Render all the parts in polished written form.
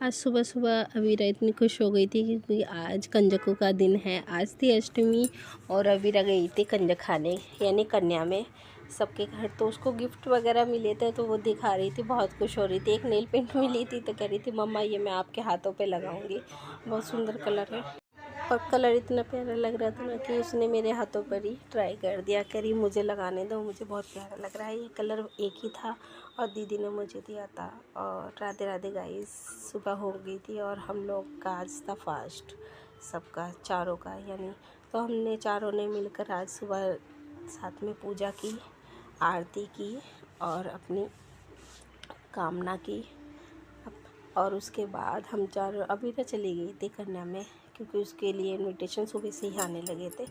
आज सुबह सुबह अवीरा इतनी खुश हो गई थी क्योंकि आज कंजकों का दिन है। आज थी अष्टमी और अवीरा गई थी कंजक खाने यानी कन्या में सबके घर। तो उसको गिफ्ट वगैरह मिले थे तो वो दिखा रही थी, बहुत खुश हो रही थी। एक नेल पेंट मिली थी तो कह रही थी मम्मा ये मैं आपके हाथों पे लगाऊंगी, बहुत सुंदर कलर है। और कलर इतना प्यारा लग रहा था ना कि उसने मेरे हाथों पर ही ट्राई कर दिया, कह रही मुझे लगाने दो, मुझे बहुत प्यारा लग रहा है। ये कलर एक ही था और दीदी ने मुझे दिया था। और राधे राधे गाइस, सुबह हो गई थी और हम लोग का आज था फास्ट, सबका चारों का यानी। तो हमने चारों ने मिलकर आज सुबह साथ में पूजा की, आरती की और अपनी कामना की। और उसके बाद हम चारों अवीरा चली गई थी कन्या में क्योंकि उसके लिए इनविटेशन सुबह से ही आने लगे थे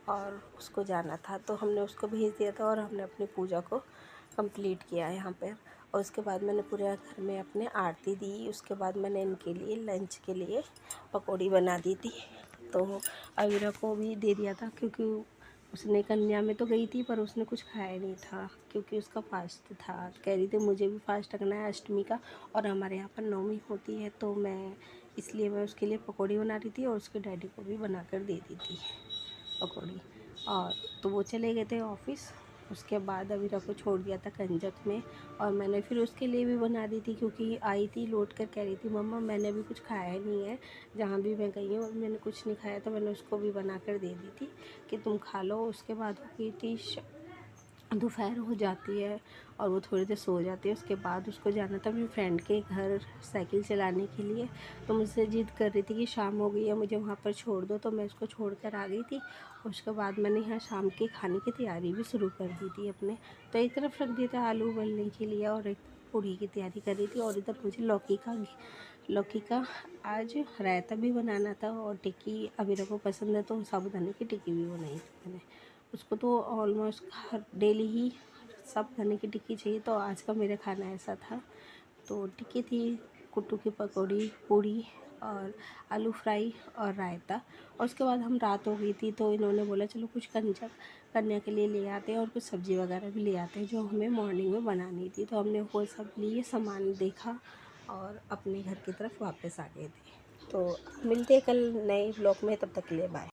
और उसको जाना था। तो हमने उसको भेज दिया था और हमने अपनी पूजा को कंप्लीट किया यहाँ पर। और उसके बाद मैंने पूरे घर में अपने आरती दी। उसके बाद मैंने इनके लिए लंच के लिए पकौड़ी बना दी थी, तो अवीरा को भी दे दिया था क्योंकि उसने कन्या में तो गई थी पर उसने कुछ खाया नहीं था क्योंकि उसका फास्ट था। कह रही थी मुझे भी फास्ट रखना है अष्टमी का और हमारे यहाँ पर नवमी होती है, तो इसलिए मैं उसके लिए पकौड़ी बना रही थी और उसके डैडी को भी बना कर दे दी थी पकौड़ी। और तो वो चले गए थे ऑफ़िस। उसके बाद अवीरा को छोड़ दिया था कंजक में और मैंने फिर उसके लिए भी बना दी थी क्योंकि आई थी लौट कर कह रही थी मम्मा मैंने भी कुछ खाया नहीं है, जहाँ भी मैं गई हूँ और मैंने कुछ नहीं खाया। तो मैंने उसको भी बना कर दे दी थी कि तुम खा लो। उसके बाद हो गई थी दोपहर हो जाती है और वो थोड़ी देर सो जाती है। उसके बाद उसको जाना था अपनी फ्रेंड के घर साइकिल चलाने के लिए। तो मुझसे ज़िद कर रही थी कि शाम हो गई है मुझे वहाँ पर छोड़ दो, तो मैं उसको छोड़ कर आ गई थी। उसके बाद मैंने यहाँ शाम के खाने की तैयारी भी शुरू कर दी थी अपने। तो एक तरफ रख दिया था आलू उबलने के लिए और एक पूड़ी की तैयारी कर रही थी। और इधर मुझे लौकी का आज रायता भी बनाना था और टिक्की अवीरा को पसंद है तो साबूदाने की टिक्की भी बनाई थी मैंने। उसको तो ऑलमोस्ट हर डेली ही साबूदाने की टिक्की चाहिए, तो आज का मेरा खाना ऐसा था। तो टिक्की थी, कुट्टू की पकौड़ी, पूड़ी और आलू फ्राई और रायता। और उसके बाद हम रात हो गई थी तो इन्होंने बोला चलो कुछ कन्या के लिए ले आते हैं और कुछ सब्ज़ी वगैरह भी ले आते हैं जो हमें मॉर्निंग में बनानी थी। तो हमने वो सब लिए, सामान देखा और अपने घर की तरफ वापस आ गए थे। तो मिलते हैं कल नए ब्लॉग में, तब तक के लिए बाय।